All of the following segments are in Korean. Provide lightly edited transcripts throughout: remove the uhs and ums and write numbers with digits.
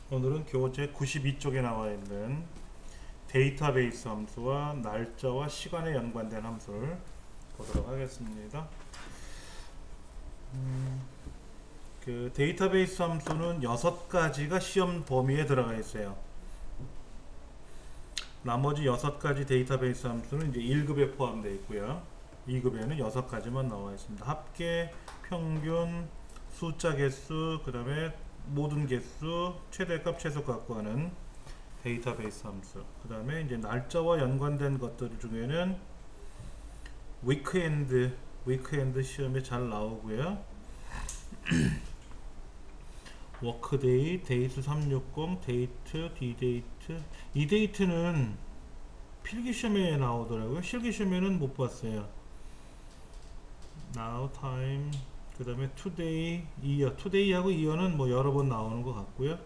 오늘은 교재 92쪽에 나와 있는 데이터베이스 함수와 날짜와 시간에 연관된 함수를 보도록 하겠습니다. 그 데이터베이스 함수는 6가지가 시험 범위에 들어가 있어요. 나머지 6가지 데이터베이스 함수는 이제 1급에 포함되어 있고요. 2급에는 6가지만 나와 있습니다. 합계, 평균, 숫자 개수, 그 다음에 모든 개수, 최대값, 최소값 구하는 데이터베이스 함수. 그 다음에 이제 날짜와 연관된 것들 중에는 위크엔드 시험에 잘 나오고요. 워크데이, 데이트 360, 데이트, 디데이트. 이 데이트는 필기 시험에 나오더라고요. 실기 시험에는 못 봤어요. now, time, 그 다음에 today, year. today하고 year는 뭐 여러 번 나오는 것 같고요.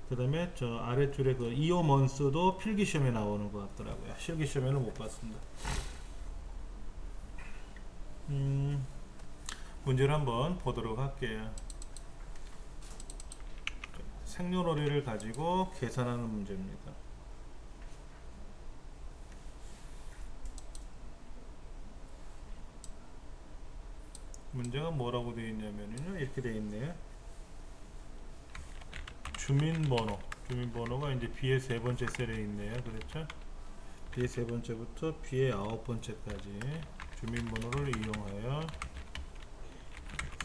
그 다음에 저 아래줄에 그 year month도 필기 시험에 나오는 것 같더라고요. 실기 시험에는 못 봤습니다. 문제를 한번 보도록 할게요. 생년월일을 가지고 계산하는 문제입니다. 문제가 뭐라고 되어 있냐면요, 이렇게 되어 있네요. 주민번호가 이제 B의 세 번째 셀에 있네요. 그렇죠? B의 세 번째부터 B의 9번째까지 주민번호를 이용하여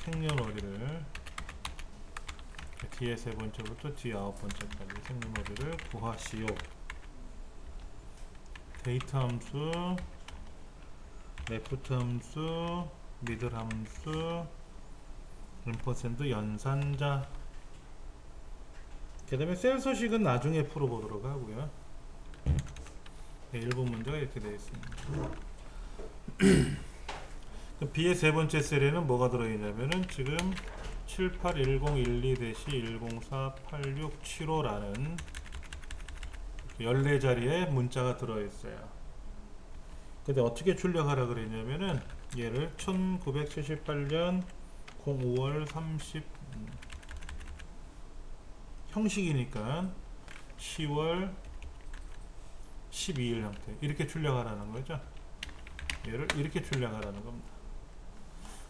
생년월일을 D의 세 번째부터 D 9번째까지 생년월일을 구하시오. 데이트 함수, 레프트 함수, 미들 함수, 앰퍼센드 연산자. 그 다음에 셀 서식은 나중에 풀어보도록 하고요. 네, 1번 문제가 이렇게 되어 있습니다. B의 세 번째 셀에는 뭐가 들어있냐면은 지금 781012-1048675라는 14자리의 문자가 들어있어요. 근데 어떻게 출력하라 그랬냐면은 얘를 1978년 05월 30 형식이니까 10월 12일 형태 이렇게 출력하라는 거죠. 얘를 이렇게 출력하라는 겁니다.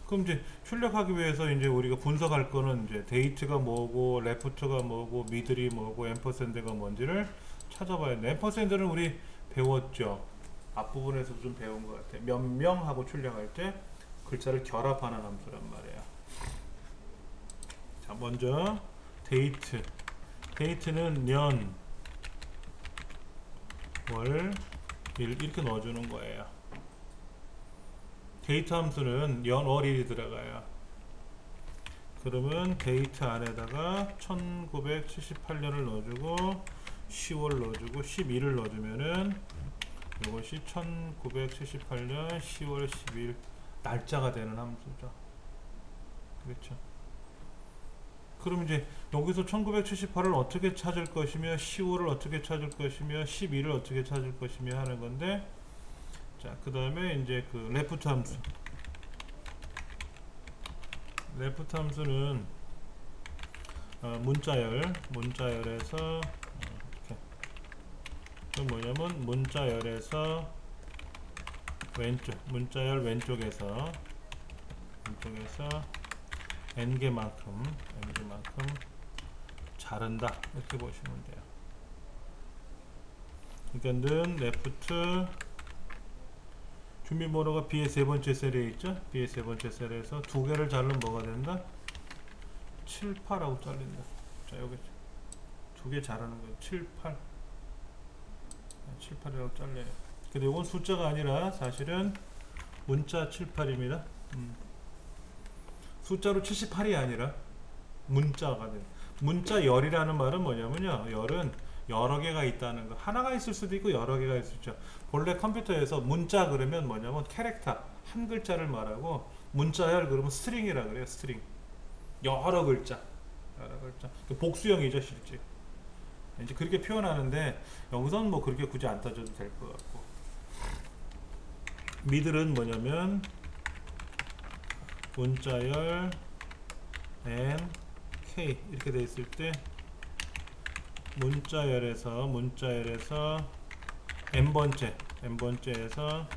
그럼 이제 출력하기 위해서 이제 우리가 분석할 거는 이제 데이트가 뭐고, 레프트가 뭐고, 미들이 뭐고, 앰퍼샌드가 뭔지를 찾아봐야 돼. 앰퍼샌드는 우리 배웠죠. 앞부분에서 좀 배운 것 같아. 몇 명 하고 출력할 때 글자를 결합하는 함수란 말이에요. 자, 먼저 데이트. 데이트는 년, 월, 일 이렇게 넣어주는 거예요. 데이트 함수는 연, 월, 일이 들어가요. 그러면 데이트 안에다가 1978년을 넣어주고 10월 넣어주고 12를 넣어주면은 이것이 1978년 10월 12일 날짜가 되는 함수죠. 그렇죠. 그럼 이제 여기서 1978을 어떻게 찾을 것이며 10월을 어떻게 찾을 것이며 12를 어떻게 찾을 것이며 하는 건데, 자, 그 다음에 이제 그 레프트 함수. 레프트 함수는 문자열에서 이렇게 그 뭐냐면 문자열에서 문자열 왼쪽에서 n개만큼 자른다 이렇게 보시면 돼요. 그러니까 는 레프트 주민번호가 B의 세 번째 셀에 있죠. B의 세 번째 셀에서 두 개를 자르면 뭐가 된다? 7, 8하고 잘린다. 자, 여기 두 개 자르는 거예요. 7, 8 7, 8이라고 잘려요. 근데 이건 숫자가 아니라 사실은 문자 7, 8입니다. 숫자로 78이 아니라 문자가 돼요. 문자 열이라는 말은 뭐냐면요, 열은 여러 개가 있다는 거. 하나가 있을 수도 있고 여러 개가 있을 수 있죠. 본래 컴퓨터에서 문자 그러면 뭐냐면 캐릭터 한 글자를 말하고, 문자열 그러면 스트링이라 그래요. 스트링 여러 글자 복수형이죠 실제. 이제 그렇게 표현하는데 여기서는 뭐 그렇게 굳이 안 따져도 될 것 같고, 미들은 뭐냐면 문자열 n k 이렇게 돼 있을 때 문자열에서 n번째에서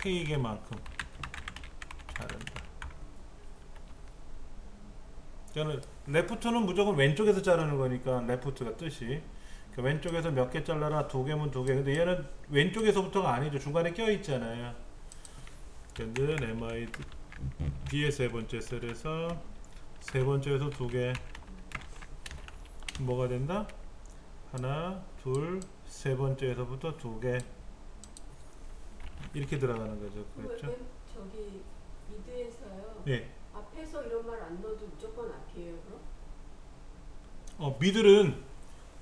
k개만큼 자른다. 저는 레프트는 무조건 왼쪽에서 자르는 거니까 레프트가 뜻이 그 왼쪽에서 몇 개 잘라라. 2개면 2개. 근데 얘는 왼쪽에서부터가 아니죠. 중간에 껴 있잖아요. 근데 MID B의 세 번째 셀에서 세 번째에서 2개 뭐가 된다? 하나, 둘, 세 번째에서부터 2개 이렇게 들어가는 거죠. 그렇죠? 저기 미드에서요. 예. 앞에서 이런 말 안 넣어도 무조건 앞이에요, 그럼? 미들은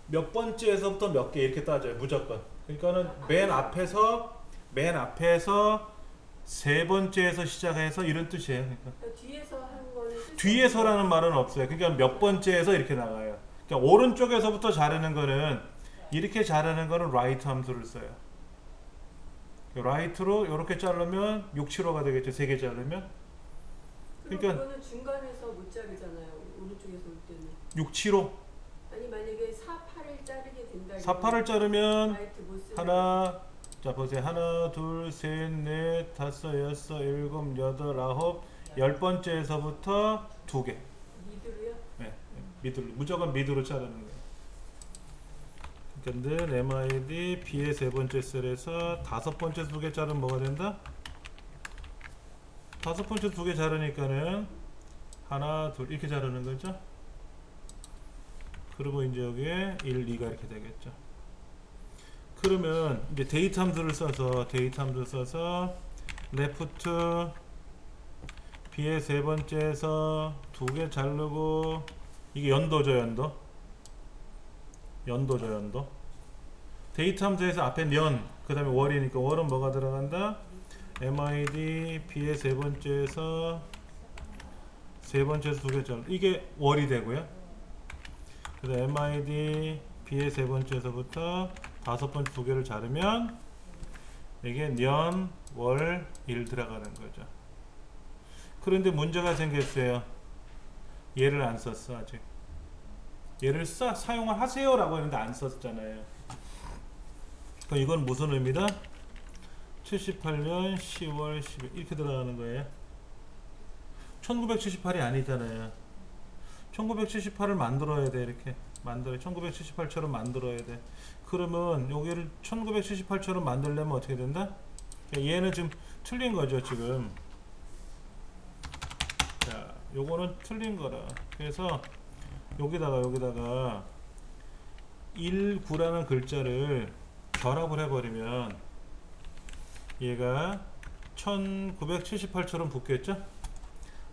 몇 번째에서부터 몇 개 이렇게 따져요. 무조건. 그러니까는 맨 앞에서 세 번째에서 시작해서 이런 뜻이에요. 그러니까 뒤에서 한 거는 뒤에서라는 말은 없어요. 그러니까 몇 번째에서 이렇게 나가요. 그러니까 오른쪽에서부터 자르는 거는 이렇게 자르는 거는 right 함수를 써요. right로 이렇게 자르면 6, 7호가 되겠죠. 3개 자르면. 그러니까 그거는 중간에서 못 자르잖아요. 오른쪽에서 올 때는. 6, 7호. 아니 만약에 4, 8을 자르게 된다. 4, 8을 자르면 라이트 못 쓰는 하나, 자 보세요. 하나, 둘, 셋, 넷, 다섯, 여섯, 일곱, 여덟, 아홉, 10번째에서부터 2개. 미드로요? 네, 미드로. 무조건 미드로 자르는 거예요. 근데 MID B의 세 번째 셀에서 다섯 번째에서 2개 자르면 뭐가 된다? 다섯 번째 2개 자르니까는 하나, 둘 이렇게 자르는 거죠. 그리고 이제 여기에 1, 2가 이렇게 되겠죠. 그러면 이제 데이트 함수를 써서 left B의 세 번째에서 2개 자르고 이게 연도죠. 연도. 데이트 함수에서 앞에 연, 그 다음에 월이니까 월은 뭐가 들어간다? MID B의 세 번째에서 2개 자르 이게 월이 되고요. 그다음 MID B의 세 번째에서부터 다섯 번째 2개를 자르면 이게 년, 월, 일 들어가는 거죠. 그런데 문제가 생겼어요. 얘를 안 썼어 아직. 얘를 사용을 하세요 라고 했는데 안 썼잖아요. 그럼 이건 무슨 의미다? 78년 10월 10일 이렇게 들어가는 거예요. 1978이 아니잖아요. 1978을 만들어야 돼. 이렇게 1978처럼 만들어야 돼. 그러면 여기를 1978처럼 만들려면 어떻게 된다? 얘는 지금 틀린 거죠 지금. 자, 요거는 틀린 거라. 그래서 여기다가 19라는 글자를 결합을 해버리면 얘가 1978처럼 붙겠죠?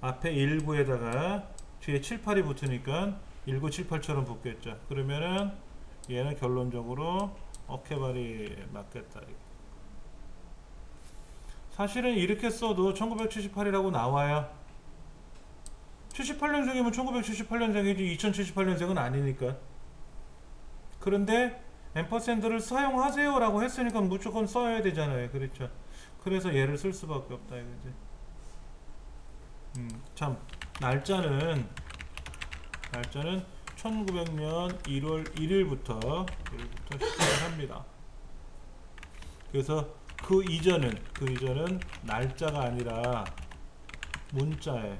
앞에 19에다가 뒤에 7, 8이 붙으니까 1978처럼 붙겠죠. 그러면은 얘는 결론적으로 어케발이 맞겠다. 사실은 이렇게 써도 1978이라고 나와요. 78년생이면 1978년생이지 2078년생은 아니니까. 그런데 앰퍼샌드를 사용하세요 라고 했으니까 무조건 써야 되잖아요. 그렇죠. 그래서 얘를 쓸 수밖에 없다 이거지. 참 날짜는 1900년 1월 1일부터 시작을 합니다. 그래서 그 이전은 날짜가 아니라 문자에,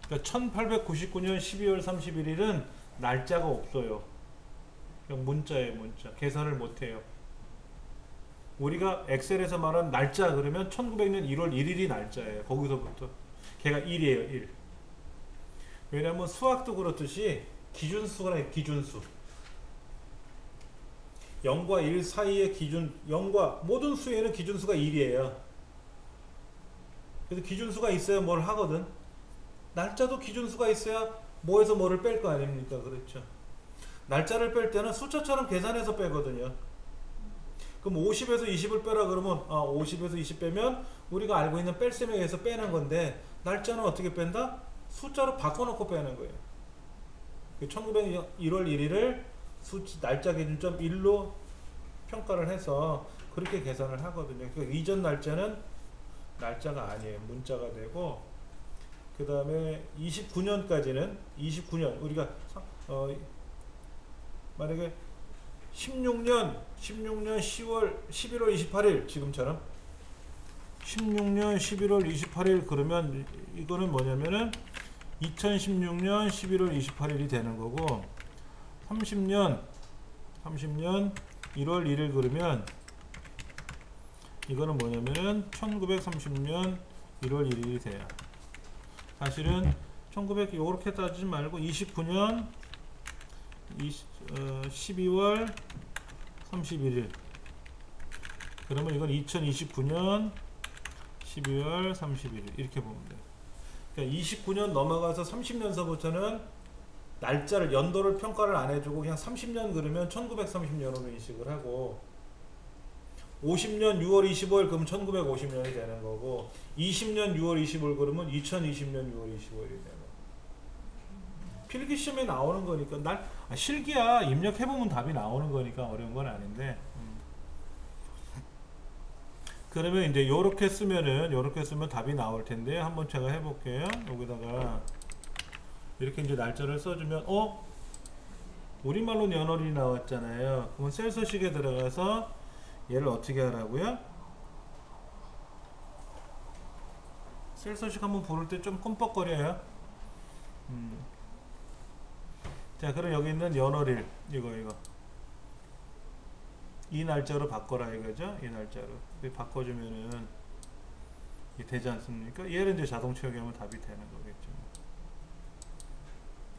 그러니까 1899년 12월 31일은 날짜가 없어요. 그냥 문자에 문자. 계산을 못해요. 우리가 엑셀에서 말한 날짜 그러면 1900년 1월 1일이 날짜예요. 거기서부터 걔가 1이에요. 1. 왜냐면 수학도 그렇듯이 기준수가 기준수. 0과 1 사이의 기준, 0과 모든 수에는 기준수가 1이에요. 그래서 기준수가 있어야 뭘 하거든. 날짜도 기준수가 있어야 뭐에서 뭐를 뺄 거 아닙니까? 그렇죠. 날짜를 뺄 때는 숫자처럼 계산해서 빼거든요. 그럼 50에서 20을 빼라 그러면 50에서 20 빼면 우리가 알고 있는 뺄셈에 의해서 빼는 건데, 날짜는 어떻게 뺀다? 숫자로 바꿔놓고 빼는 거예요. 1900년 1월 1일을 날짜 기준점 1로 평가를 해서 그렇게 계산을 하거든요. 그 이전 날짜는 날짜가 아니에요. 문자가 되고, 그 다음에 29년까지는 29년 우리가 만약에 16년 10월 11월 28일 지금처럼 16년 11월 28일 그러면 이거는 뭐냐면은 2016년 11월 28일이 되는 거고 30년 1월 1일 그러면 이거는 뭐냐면은 1930년 1월 1일이 돼요. 사실은 1900 요렇게 따지지 말고 29년 12월 31일 그러면 이건 2029년 12월 31일 이렇게 보면 돼요. 그러니까 29년 넘어가서 30년서부터는 날짜를 연도를 평가를 안 해주고 그냥 30년 그러면 1930년으로 인식을 하고 50년 6월 25일 그러면 1950년이 되는 거고 20년 6월 25일 그러면 2020년 6월 25일이 되는 거고 필기시험에 나오는 거니까 실기야 입력해보면 답이 나오는 거니까 어려운 건 아닌데 그러면 이제 요렇게 쓰면 답이 나올 텐데 한번 제가 해볼게요. 여기다가 이렇게 이제 날짜를 써주면 우리말로 연월이 나왔잖아요. 그러면 셀서식에 들어가서 얘를 어떻게 하라고요? 셀서식 한번 부를 때 좀 끔뻑거려요. 자, 그럼 여기 있는 연월일 이거 이 날짜로 바꿔라 이거죠. 이 날짜로 바꿔주면은 이게 되지 않습니까? 얘를 이제 자동 채우기하면 답이 되는 거겠죠.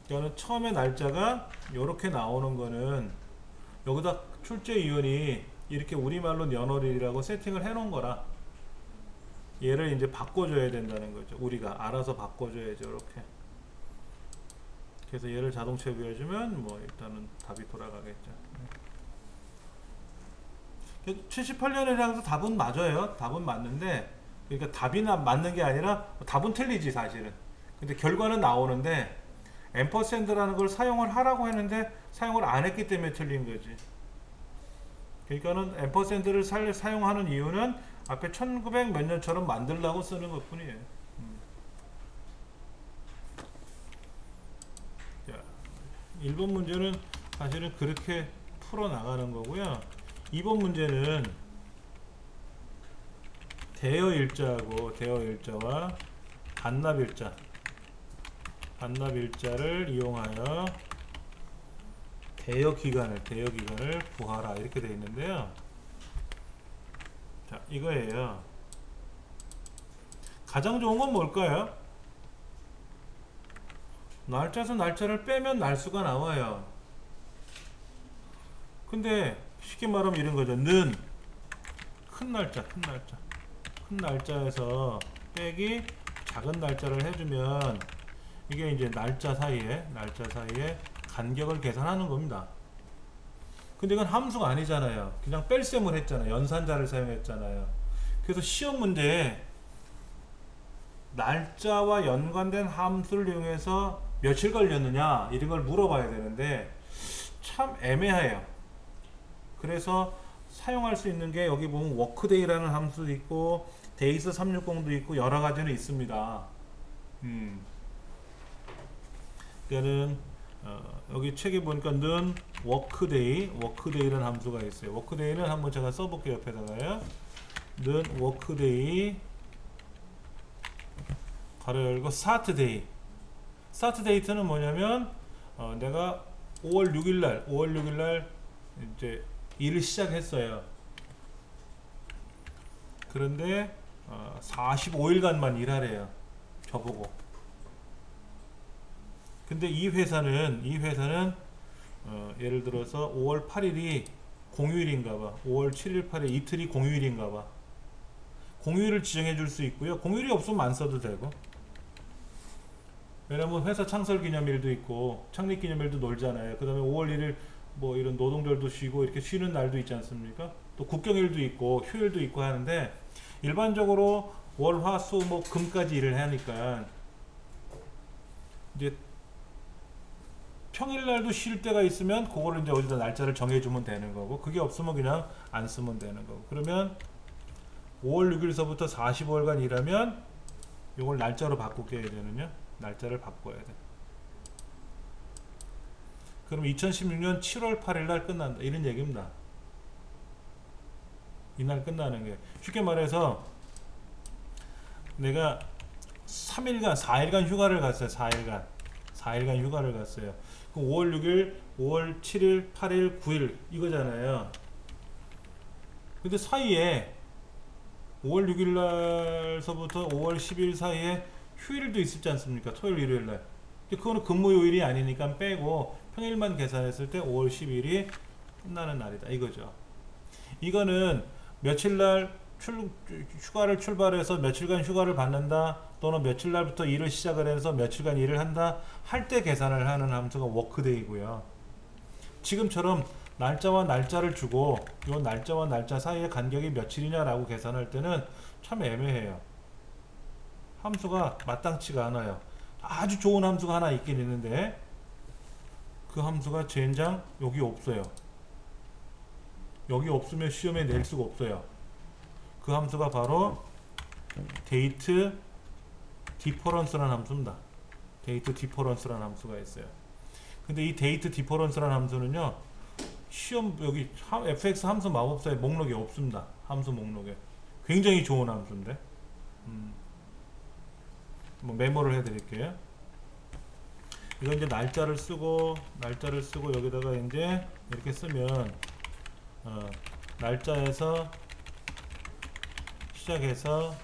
그러니까 처음에 날짜가 이렇게 나오는 거는 여기다 출제위원이 이렇게 우리말로 연월일이라고 세팅을 해 놓은 거라 얘를 이제 바꿔줘야 된다는 거죠. 우리가 알아서 바꿔줘야죠. 이렇게. 그래서 얘를 자동 채우기 해주면 뭐 일단은 답이 돌아가겠죠. 78년이라고 해서 답은 맞아요. 답은 맞는데 그러니까 답이 맞는 게 아니라 답은 틀리지 사실은. 근데 결과는 나오는데 앰퍼샌드라는 걸 사용을 하라고 했는데 사용을 안 했기 때문에 틀린 거지. 그러니까는 앰퍼샌드를 사용하는 이유는 앞에 1900 몇 년처럼 만들려고 쓰는 것 뿐이에요. 자, 1번 문제는 사실은 그렇게 풀어 나가는 거고요. 2번 문제는 대여일자하고 대여일자와 반납일자를 이용하여 대여기간을 구하라 이렇게 되어 있는데요. 자, 이거예요. 가장 좋은 건 뭘까요? 날짜에서 날짜를 빼면 날수가 나와요. 근데 쉽게 말하면 이런 거죠. 는 큰 날짜에서 빼기 작은 날짜를 해주면 이게 이제 날짜 사이에 간격을 계산하는 겁니다. 근데 이건 함수가 아니잖아요. 그냥 뺄셈을 했잖아요. 연산자를 사용했잖아요. 그래서 시험 문제에 날짜와 연관된 함수를 이용해서 며칠 걸렸느냐 이런 걸 물어봐야 되는데 참 애매해요. 그래서 사용할 수 있는 게 여기 보면 워크데이라는 함수도 있고 데이스 360도 있고 여러 가지는 있습니다. 그러니까는 여기 책에 보니까 는 워크데이라는 함수가 있어요. 워크데이는 한번 제가 써볼게요. 옆에다가요. 는 워크데이 가로 열고 스타트데이. 스타트데이트는 뭐냐면 내가 5월 6일날 이제 일을 시작했어요. 그런데 45일간만 일하래요. 저보고. 근데 이 회사는 예를 들어서 5월 8일이 공휴일인가봐. 5월 7일 8일 이틀이 공휴일인가봐. 공휴일을 지정해 줄 수 있고요. 공휴일이 없으면 안 써도 되고. 왜냐면 회사 창설 기념일도 있고 창립 기념일도 놀잖아요. 그 다음에 5월 1일 뭐 이런 노동절도 쉬고 이렇게 쉬는 날도 있지 않습니까? 또 국경일도 있고 휴일도 있고 하는데 일반적으로 월, 화, 수, 목, 금까지 일을 하니까 이제 평일날도 쉴 때가 있으면 그거를 이제 어디다 날짜를 정해주면 되는 거고 그게 없으면 그냥 안 쓰면 되는 거고 그러면 5월 6일서부터 45일간 일하면 요걸 날짜로 바꾸게 해야 되느냐? 날짜를 바꿔야 돼. 그럼 2016년 7월 8일 날 끝난다. 이런 얘기입니다. 이날 끝나는 게. 쉽게 말해서 내가 3일간, 4일간 휴가를 갔어요. 4일간 휴가를 갔어요. 그럼 5월 6일, 5월 7일, 8일, 9일 이거잖아요. 근데 사이에 5월 6일 날서부터 5월 10일 사이에 휴일도 있었지 않습니까? 토요일, 일요일 날. 근데 그거는 근무 요일이 아니니까 빼고 평일만 계산했을 때 5월 10일이 끝나는 날이다. 이거죠. 이거는 며칠 날 휴가를 출발해서 며칠간 휴가를 받는다, 또는 며칠 날부터 일을 시작을 해서 며칠간 일을 한다 할 때 계산을 하는 함수가 워크데이고요. 지금처럼 날짜와 날짜를 주고 이 날짜와 날짜 사이의 간격이 며칠이냐라고 계산할 때는 참 애매해요. 함수가 마땅치가 않아요. 아주 좋은 함수가 하나 있긴 있는데 그 함수가 젠장 여기 없어요. 여기 없으면 시험에 낼 수가 없어요. 그 함수가 바로 데이트 디퍼런스라는 함수입니다. 데이트 디퍼런스라는 함수가 있어요. 근데 이 데이트 디퍼런스라는 함수는요, 시험 여기 fx 함수 마법사의 목록에 없습니다. 함수 목록에. 굉장히 좋은 함수인데 뭐 메모를 해드릴게요. 이거 이제 날짜를 쓰고 여기다가 이제 이렇게 쓰면 날짜에서 시작해서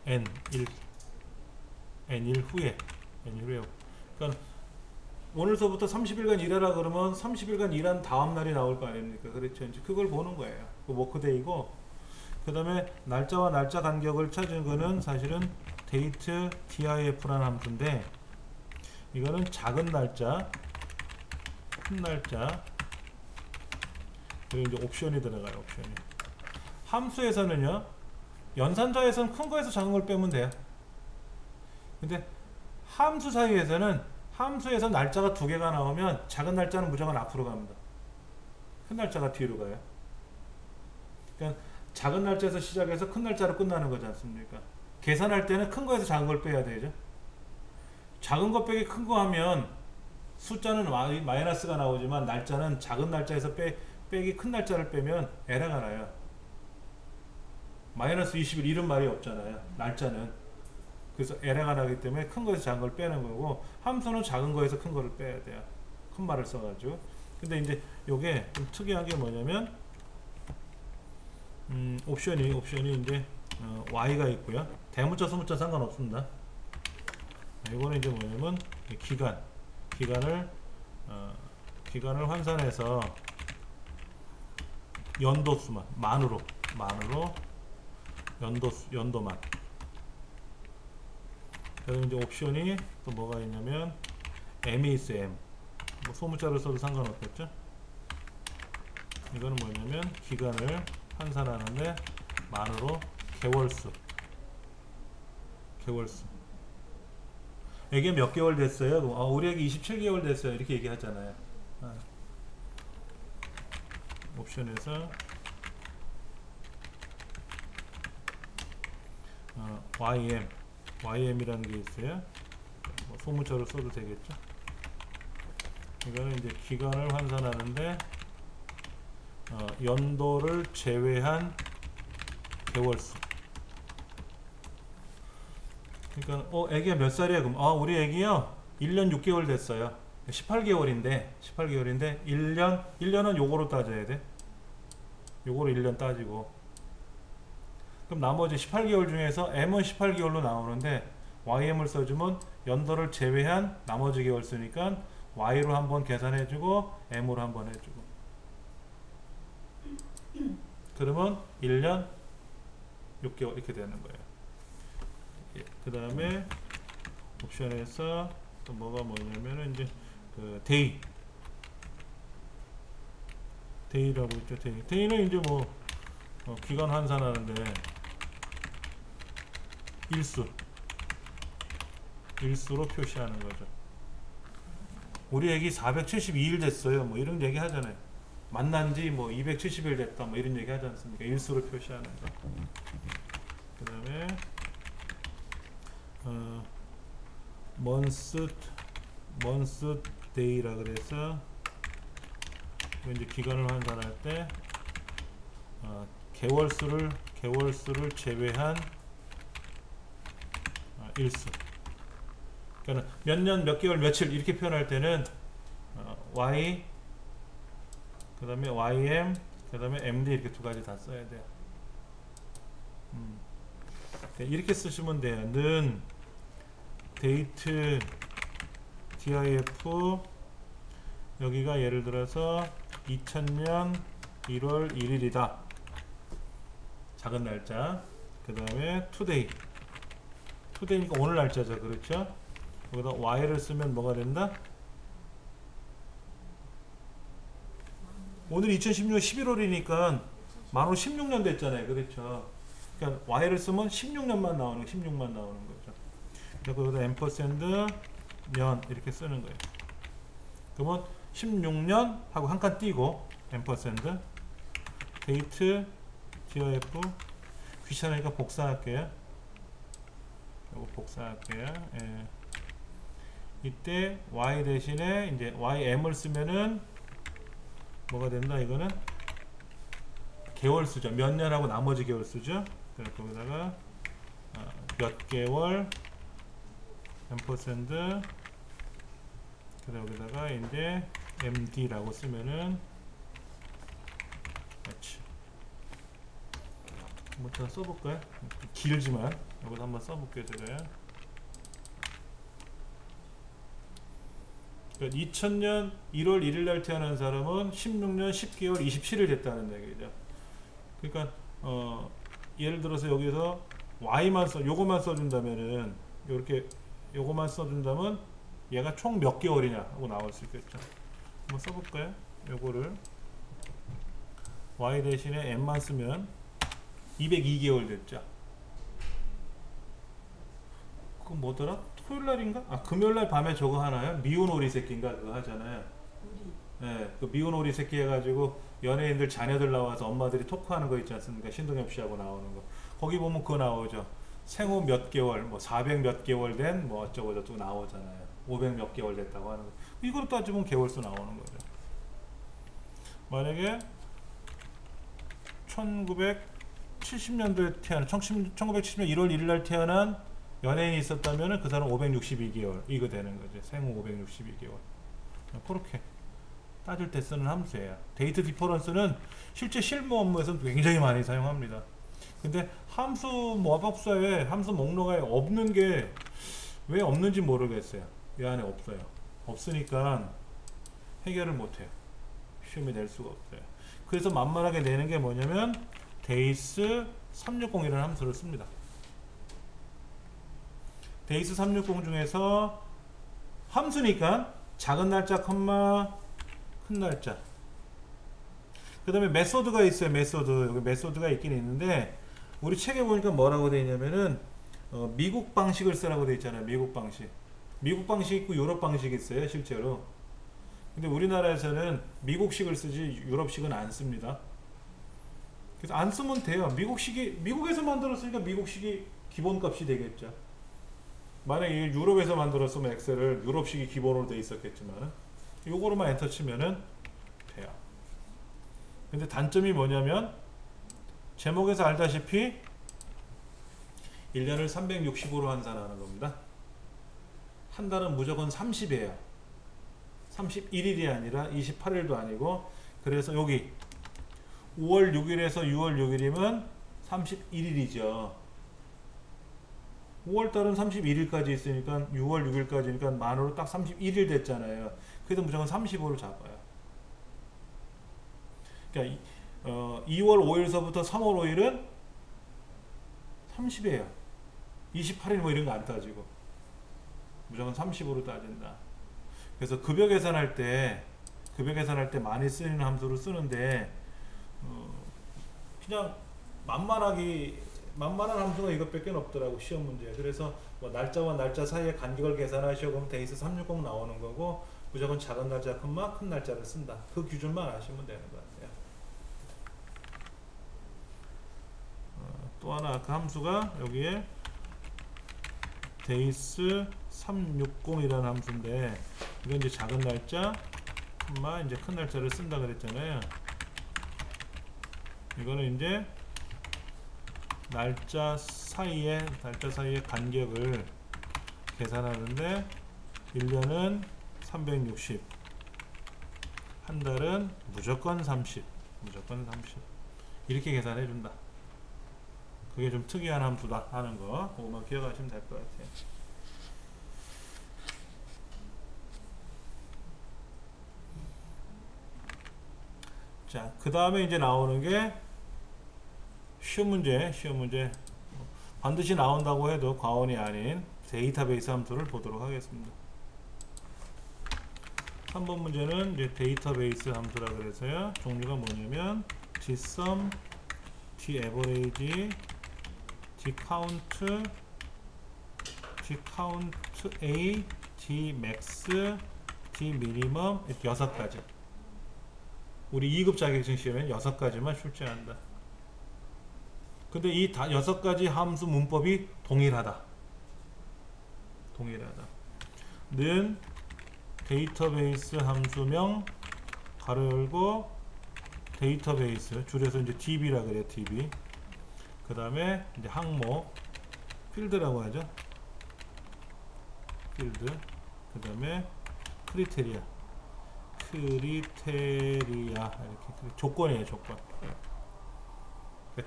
n1 후에 그러니까 오늘서부터 30일간 일하라 그러면 30일간 일한 다음 날이 나올 거 아닙니까? 그렇죠. 이제 그걸 보는 거예요. 그 워크데이고, 그 다음에 날짜와 날짜 간격을 찾은 거는 사실은 데이트 diff라는 함수인데, 이거는 작은 날짜, 큰 날짜, 그리고 이제 옵션이 들어가요. 옵션이. 함수에서는요, 연산자에서는 큰 거에서 작은 걸 빼면 돼요. 근데 함수 사이에서는 함수에서 날짜가 두 개가 나오면 작은 날짜는 무조건 앞으로 갑니다. 큰 날짜가 뒤로 가요. 그러니까 작은 날짜에서 시작해서 큰 날짜로 끝나는 거지 않습니까? 계산할 때는 큰 거에서 작은 걸 빼야 되죠. 작은 거 빼기 큰 거 하면 숫자는 마이너스가 나오지만 날짜는 작은 날짜에서 빼기 큰 날짜를 빼면 에러가 나요. 마이너스 20일 이런 말이 없잖아요. 날짜는. 그래서 에러가 나기 때문에 큰 거에서 작은 걸 빼는 거고, 함수는 작은 거에서 큰 거를 빼야 돼요. 큰 말을 써가지고. 근데 이제 요게 좀 특이한 게 뭐냐면 옵션이 이제 y가 있고요. 대문자 소문자 상관없습니다. 이거는 이제 뭐냐면 기간을 환산해서 연도수만 만으로 연도만. 그래서 이제 옵션이 또 뭐가 있냐면 m이 있어. m 뭐 소문자를 써도 상관없겠죠. 이거는 뭐냐면 기간을 환산하는데 만으로 개월수. 애기 몇 개월 됐어요? 우리 애기 27개월 됐어요. 이렇게 얘기하잖아요. 옵션에서 ym이라는 게 있어요. 뭐 소문자로 써도 되겠죠. 이거는 이제 기간을 환산하는데 연도를 제외한 개월수. 그러니까 애기가 몇 살이야? 그럼 우리 애기요 1년 6개월 됐어요. 18개월인데 1년은 요거로 따져야 돼. 요거로 1년 따지고, 그럼 나머지 18개월 중에서 m은 18개월로 나오는데 ym을 써주면 연도를 제외한 나머지 개월 쓰니까 y로 한번 계산해주고 m으로 한번 해주고, 그러면 1년 6개월 이렇게 되는 거예요. 그 다음에 옵션에서 또 뭐가 뭐냐면은 이제 그 데이라고 있죠. 데이는 이제 뭐 기간 환산하는데 일수로 표시하는 거죠. 우리 애기 472일 됐어요. 뭐 이런 얘기 하잖아요. 만난 지 뭐 270일 됐다. 뭐 이런 얘기 하지 않습니까? 일수로 표시하는 거. 그 다음에 month day라 그래서 이제 기간을 환산할 때 개월수를 제외한 일수. 그러니까 몇 년, 몇 개월, 며칠 이렇게 표현할 때는 y 그 다음에 ym 그 다음에 md 이렇게 두 가지 다 써야 돼요. 이렇게 쓰시면 돼요. 는 데이트 diff 여기가 예를 들어서 2000년 1월 1일이다. 작은 날짜. 그 다음에 today니까 오늘 날짜죠. 그렇죠? 여기다 y를 쓰면 뭐가 된다? 오늘 2016년 11월이니까 만으로 16년 됐잖아요. 그렇죠? 그러니까 y를 쓰면 16년만 나오는 16만 나오는 거죠. 그래서 여기다 ampersand 년 이렇게 쓰는 거예요. 그러면 16년 하고 한 칸 띄고 ampersand date diff 귀찮으니까 복사할게요. 요거 복사할게요. 예. 이때 y 대신에 이제 ym을 쓰면은 뭐가 된다? 이거는 개월수죠. 몇 년하고 나머지 개월수죠. 그래서 거기다가 몇 개월 ampersand 그다음 여기다가 이제 md라고 쓰면은 그렇지. 한번 더 써볼까요? 길지만 여기서 한번 써볼게요. 제가요. 그러니까 2000년 1월 1일 날 태어난 사람은 16년 10개월 27일 됐다는 얘기죠. 그러니까 예를 들어서 여기서 y만 요거만 써준다면은 요렇게 요거만 써준다면 얘가 총 몇 개월이냐 하고 나올 수 있겠죠. 한번 써볼까요? 요거를 y 대신에 m만 쓰면 202개월 됐죠. 그거 뭐더라? 토요일날인가? 금요일날 밤에 저거 하나요? 미운 오리 새끼인가 그거 하잖아요. 네, 그 미운 오리 새끼 해가지고 연예인들 자녀들 나와서 엄마들이 토크하는 거 있지 않습니까? 신동엽 씨하고 나오는 거. 거기 보면 그거 나오죠. 생후 몇 개월, 뭐 400 몇 개월 된 뭐 어쩌고 저쩌고 나오잖아요. 500 몇 개월 됐다고 하는 거. 이걸 따지면 개월수 나오는 거죠. 만약에 1970년도에 태어난 1970년 1월 1일 날 태어난 연예인이 있었다면 그 사람 562개월 이거 되는 거죠. 생후 562개월. 그렇게 따질 때 쓰는 함수예요. 데이트 디퍼런스는 실제 실무 업무에서는 굉장히 많이 사용합니다. 근데 함수 모합법서에 함수 목록에 없는 게 왜 없는지 모르겠어요. 이 안에 없어요. 없으니까 해결을 못해요. 시험에 낼 수가 없어요. 그래서 만만하게 내는 게 뭐냐면 days 360이라는 함수를 씁니다. days 360 중에서 함수니까 작은 날짜 컴마 큰 날짜 그 다음에 메소드가 있어요. 여기 메소드가 있긴 있는데 우리 책에 보니까 뭐라고 되어 있냐면은 미국 방식을 쓰라고 되어 있잖아요. 미국 방식 있고 유럽 방식이 있어요. 실제로. 근데 우리나라에서는 미국식을 쓰지 유럽식은 안 씁니다. 그래서 안 쓰면 돼요. 미국에서 만들었으니까 미국식이 기본값이 되겠죠. 만약에 유럽에서 만들었으면 엑셀을 유럽식이 기본으로 되어 있었겠지만 요거로만 엔터 치면은 돼요. 근데 단점이 뭐냐면 제목에서 알다시피 1년을 365로 환산하는 겁니다. 한 달은 무조건 30이에요. 31일이 아니라 28일도 아니고 그래서 여기 5월 6일에서 6월 6일이면 31일이죠. 5월달은 31일까지 있으니까 6월 6일까지니까 만으로 딱 31일 됐잖아요. 그래서 무조건 35를 잡아요. 그러니까 2월 5일서부터 3월 5일은 30이에요. 28일 뭐 이런 거 안 따지고 무조건 30으로 따진다. 그래서 급여 계산할 때 많이 쓰이는 함수를 쓰는데 그냥 만만한 함수가 이것밖에 없더라고 시험 문제. 그래서 뭐 날짜와 날짜 사이에 간격을 계산하시오 그러면 데이스 360 나오는 거고 무조건 작은 날짜 컴마 큰 날짜를 쓴다. 그 기준만 아시면 되는 것 같아요. 또 하나 그 함수가 여기에 days 360이라는 함수인데, 이건 이제 작은 날짜 콤마 이제 큰 날짜를 쓴다 그랬잖아요. 이거는 이제 날짜 사이에 간격을 계산하는데, 1년은 360, 한 달은 무조건 30 이렇게 계산해 준다. 그게 좀 특이한 함수다 하는 거, 그거만 기억하시면 될 것 같아요. 자, 그 다음에 이제 나오는 게 쉬운 문제. 반드시 나온다고 해도 과언이 아닌 데이터베이스 함수를 보도록 하겠습니다. 3번 문제는 이제 데이터베이스 함수라 그래서요. 종류가 뭐냐면 dsum, daverage, dcount, dcountA, dmax, dminimum 이렇게 6가지. 우리 2급 자격증 시험에는 6가지만 출제한다. 근데 이 6가지 함수 문법이 동일하다. 는 데이터베이스 함수명 가로 열고 데이터베이스 줄여서 이제 DB라 그래요. DB. 그 다음에 이제 항목 필드라고 하죠. 필드. 그 다음에 크리테리아 이렇게 조건이에요. 조건.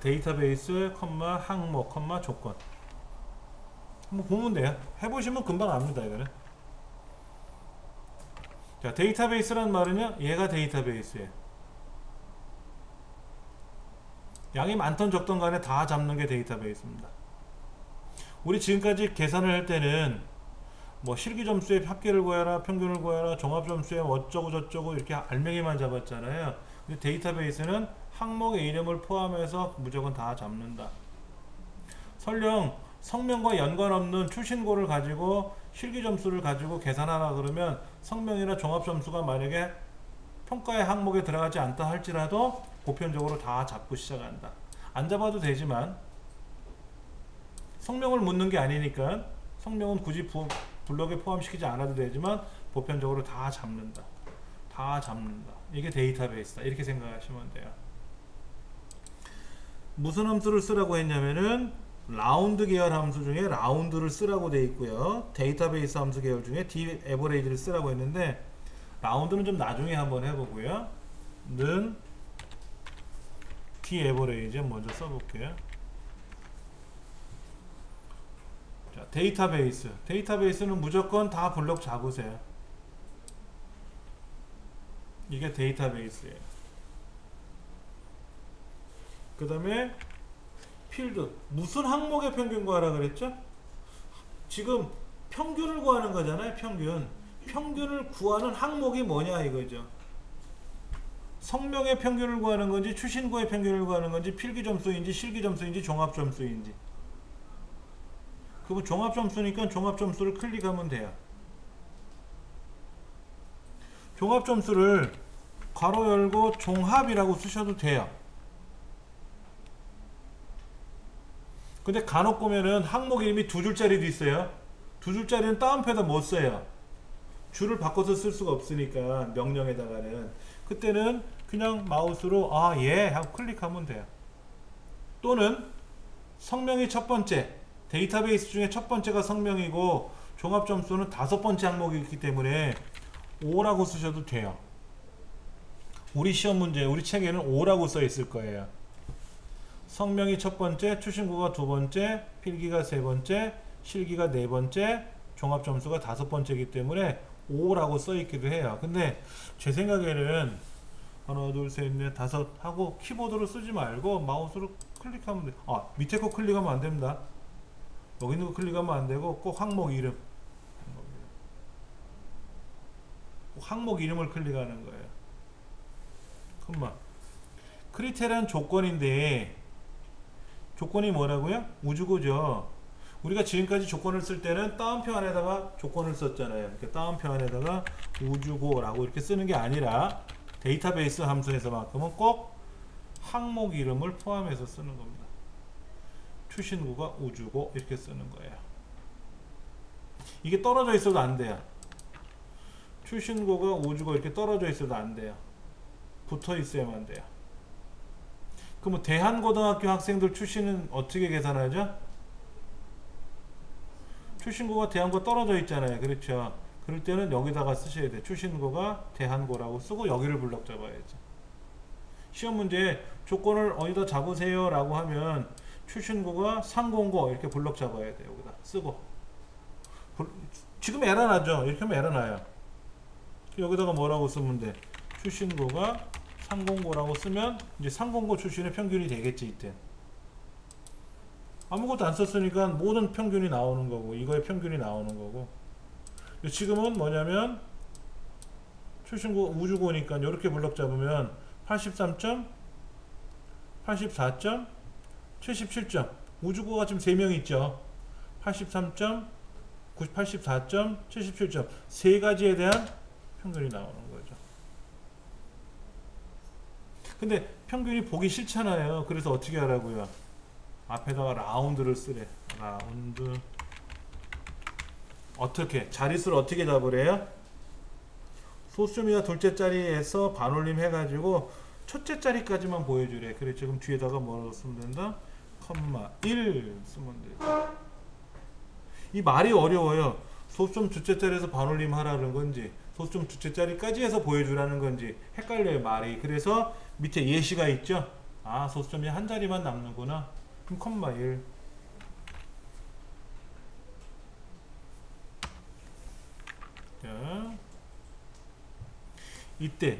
데이터베이스 컴마 항목 컴마 조건. 한번 보면 돼요. 해보시면 금방 압니다. 이거는. 자, 데이터베이스란 말은요, 얘가 데이터베이스예요. 양이 많던 적던 간에 다 잡는 게 데이터베이스입니다. 우리 지금까지 계산을 할 때는 뭐 실기점수의 합계를 구해라, 평균을 구해라, 종합점수의 어쩌고 저쩌고 이렇게 알맹이만 잡았잖아요. 근데 데이터베이스는 항목의 이름을 포함해서 무조건 다 잡는다. 설령 성명과 연관없는 출신고를 가지고 실기점수를 가지고 계산하라 그러면 성명이나 종합점수가 만약에 평가의 항목에 들어가지 않다 할지라도 보편적으로 다 잡고 시작한다. 안 잡아도 되지만 성명을 묻는 게 아니니까 성명은 굳이 블록에 포함시키지 않아도 되지만 보편적으로 다 잡는다. 이게 데이터베이스다. 이렇게 생각하시면 돼요. 무슨 함수를 쓰라고 했냐면은 라운드 계열 함수 중에 라운드를 쓰라고 돼 있고요. 데이터베이스 함수 계열 중에 daverage를 쓰라고 했는데, 라운드는 좀 나중에 한번 해보고요. 는 daverage 먼저 써볼게요. 자, 데이터베이스는 무조건 다 블록 잡으세요. 이게 데이터베이스예요. 그 다음에 필드, 무슨 항목의 평균 구하라 그랬죠? 지금 평균을 구하는 거잖아요. 평균을 구하는 항목이 뭐냐 이거죠. 성명의 평균을 구하는 건지, 추신고의 평균을 구하는 건지, 필기점수인지 실기점수인지 종합점수인지. 그거 종합점수니까 종합점수를 클릭하면 돼요. 종합점수를 괄호 열고 종합이라고 쓰셔도 돼요. 근데 간혹 보면은 항목 이름이 2줄짜리도 있어요. 2줄짜리는 다운표에다 못 써요. 줄을 바꿔서 쓸 수가 없으니까 명령에다가는. 그때는 그냥 마우스로 예 하고 클릭하면 돼요. 또는 성명이 첫 번째, 데이터베이스 중에 첫 번째가 성명이고 종합점수는 5번째 항목이 있기 때문에 5라고 쓰셔도 돼요. 우리 시험 문제, 우리 책에는 5라고 써 있을 거예요. 성명이 첫 번째, 추신고가 두 번째, 필기가 세 번째, 실기가 네 번째, 종합점수가 5번째이기 때문에 5라고 써 있기도 해요. 근데 제 생각에는 하나, 둘, 셋, 넷, 다섯 하고 키보드로 쓰지 말고 마우스로 클릭하면 돼. 밑에 거 클릭하면 안 됩니다. 여기 있는 거 클릭하면 안 되고 꼭 항목 이름. 꼭 항목 이름을 클릭하는 거예요. 컴마. 크리테리아는 조건인데, 조건이 뭐라고요? 우주고죠. 우리가 지금까지 조건을 쓸 때는 다운표 안에다가 조건을 썼잖아요. 이렇게 다운표 안에다가 우주고라고 이렇게 쓰는 게 아니라 데이터베이스 함수에서만큼은 꼭 항목 이름을 포함해서 쓰는 겁니다. 추신고가 우주고 이렇게 쓰는 거예요. 이게 떨어져 있어도 안 돼요. 출신고가 우주고 이렇게 떨어져 있어도 안 돼요. 붙어 있어야만 돼요. 그럼 대한고등학교 학생들 출신은 어떻게 계산하죠? 출신고가 대한고 떨어져 있잖아요. 그렇죠. 그럴 때는 여기다가 쓰셔야 돼요. 출신고가 대한고라고 쓰고 여기를 블럭 잡아야죠. 시험 문제에 조건을 어디다 잡으세요 라고 하면 출신고가 상공고 이렇게 블럭 잡아야 돼요. 여기다 쓰고. 지금 에러 나죠? 이렇게 하면 에러 나요. 여기다가 뭐라고 쓰면 돼? 출신고가 상공고라고 쓰면 이제 상공고 출신의 평균이 되겠지. 이때 아무것도 안 썼으니까 모든 평균이 나오는 거고 이거의 평균이 나오는 거고. 지금은 뭐냐면 출신고 우주고니까 이렇게 블럭 잡으면 83점 84점 77점 우주고가 지금 3명 있죠. 83점 84점 77점 세 가지에 대한 평균이 나오는 거죠. 근데 평균이 보기 싫잖아요. 그래서 어떻게 하라고요? 앞에다가 라운드를 쓰래. 라운드. 어떻게? 자릿수를 어떻게 잡으래요? 소수점이나 둘째 자리에서 반올림 해가지고 첫째 자리까지만 보여주래. 그래 지금 뒤에다가 뭐라고 쓰면 된다? 컴마 1 쓰면 되죠. 이 말이 어려워요. 소수점 둘째 자리에서 반올림 하라는 건지 소수점 둘째 자리까지 해서 보여주라는 건지 헷갈려요 말이. 그래서 밑에 예시가 있죠. 아 소수점이 한 자리만 남는구나. 그럼 컴마 1. 자, 이때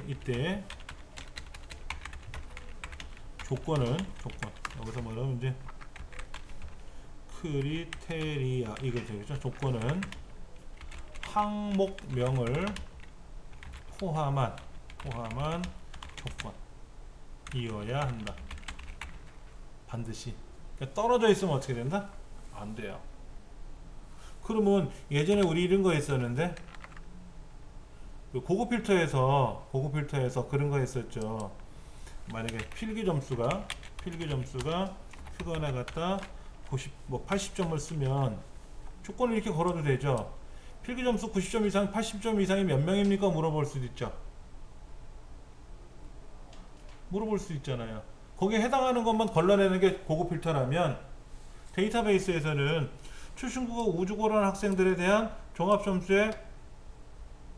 조건 여기서 뭐라면 이제 크리테리아 이거 되겠죠. 조건은 항목명을 포함한 조건이어야 한다. 반드시. 그러니까 떨어져 있으면 어떻게 된다? 안 돼요. 그러면 예전에 우리 이런 거 했었는데 고급 필터에서 그런 거 했었죠. 만약에 필기 점수가 표현에 갖다 80점을 쓰면 조건을 이렇게 걸어도 되죠. 필기 점수 90점 이상 80점 이상이 몇 명입니까? 물어볼 수도 있죠. 물어볼 수 있잖아요. 거기에 해당하는 것만 걸러내는 게 고급 필터라면 데이터베이스에서는 출신고가 우주고라는 학생들에 대한 종합점수의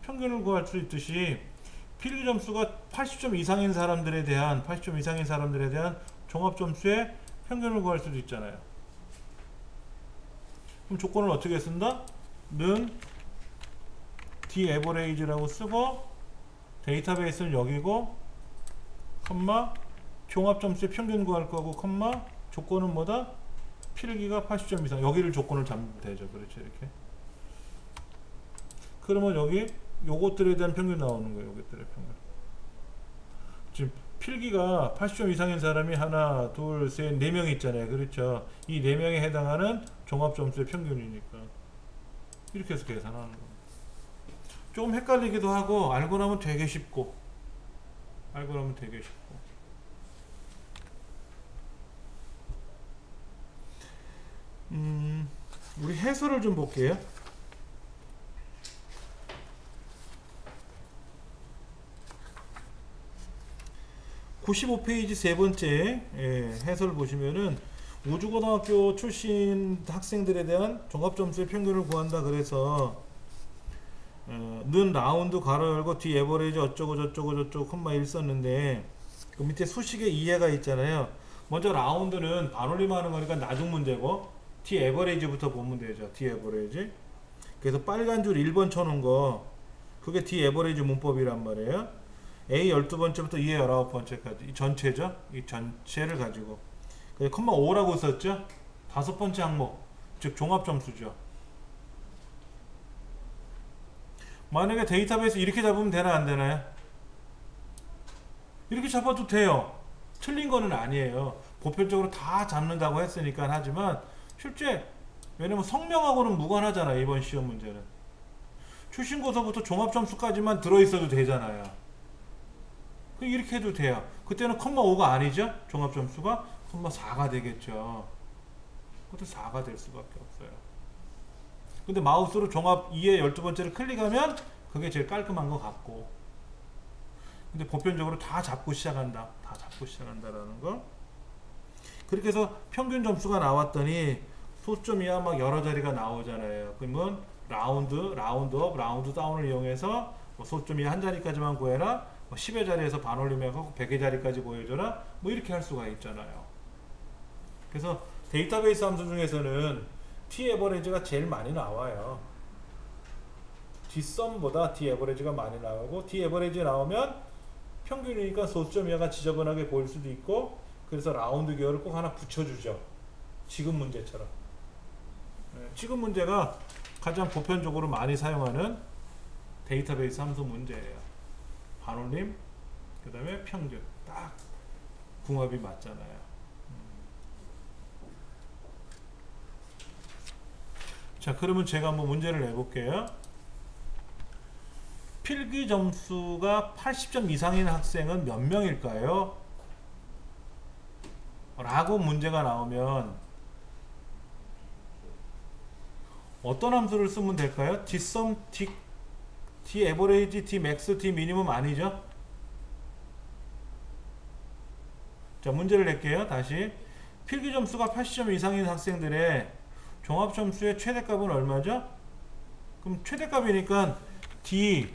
평균을 구할 수 있듯이 필기 점수가 80점 이상인 사람들에 대한 종합점수의 평균을 구할 수도 있잖아요. 그럼 조건을 어떻게 쓴다? 는 Daverage라고 쓰고 데이터베이스는 여기고 컴마 종합점수의 평균 구할 거고 컴마 조건은 뭐다? 필기가 80점 이상. 여기를 조건을 잡으면 되죠. 그렇죠. 이렇게. 그러면 여기 요것들에 대한 평균 나오는 거예요. 요것들의 평균. 지금 필기가 80점 이상인 사람이 하나, 둘, 셋, 4명 있잖아요. 그렇죠. 이 4명에 해당하는 종합점수의 평균이니까. 이렇게 해서 계산하는 겁니다. 조금 헷갈리기도 하고 알고 나면 되게 쉽고 우리 해설을 좀 볼게요. (95페이지) 세 번째 해설을 보시면은 우주고등학교 출신 학생들에 대한 종합점수의 평균을 구한다. 그래서 는 라운드 가로 열고 뒤 에버레이지 어쩌고 콤마 1 썼는데 그 밑에 수식의 이해가 있잖아요. 먼저 라운드는 반올림 하는 거니까 나중 문제고 뒤 에버레이지부터 보면 되죠. 뒤 에버레이지. 그래서 빨간 줄 1번 쳐놓은 거 그게 뒤 에버레이지 문법이란 말이에요. A 12번째부터 E 19번째까지 이 전체죠. 이 전체를 가지고 컴마 5라고 썼죠. 5번째 항목 즉 종합점수죠. 만약에 데이터베이스 이렇게 잡으면 되나 안 되나요? 이렇게 잡아도 돼요. 틀린 거는 아니에요. 보편적으로 다 잡는다고 했으니까. 하지만 실제 왜냐면 성명하고는 무관하잖아요. 이번 시험 문제는 출신고서부터 종합점수까지만 들어있어도 되잖아요. 이렇게 해도 돼요. 그때는 컴마 5가 아니죠. 종합점수가 컴마 4가 되겠죠. 그것도 4가 될 수밖에 없어요. 근데 마우스로 종합 2의 12번째를 클릭하면 그게 제일 깔끔한 것 같고, 근데 보편적으로 다 잡고 시작한다. 다 잡고 시작한다라는 거. 그렇게 해서 평균 점수가 나왔더니 소점이야 막 여러 자리가 나오잖아요. 그러면 라운드 업, 라운드 다운을 이용해서 뭐 소점이 한 자리까지만 구해라, 뭐 10의 자리에서 반올림하고 100의 자리까지 보여줘라, 뭐 이렇게 할 수가 있잖아요. 그래서 데이터베이스 함수 중에서는 T-에버리지가 제일 많이 나와요. T-썸보다 T-에버리지가 많이 나오고, T-에버리지 나오면 평균이니까 소수점이가 지저분하게 보일 수도 있고, 그래서 라운드 기호를 꼭 하나 붙여주죠. 지금 문제처럼. 지금 문제가 가장 보편적으로 많이 사용하는 데이터베이스 함수 문제예요. 반올림, 그 다음에 평균. 딱 궁합이 맞잖아요. 자, 그러면 제가 한번 문제를 내볼게요. 필기 점수가 80점 이상인 학생은 몇 명일까요? 라고 문제가 나오면 어떤 함수를 쓰면 될까요? Dsum, Daverage, Dmax, Dminimum 아니죠? 자, 문제를 낼게요. 다시. 필기 점수가 80점 이상인 학생들의 종합 점수의 최대값은 얼마죠? 그럼 최대값이니까 Dmax,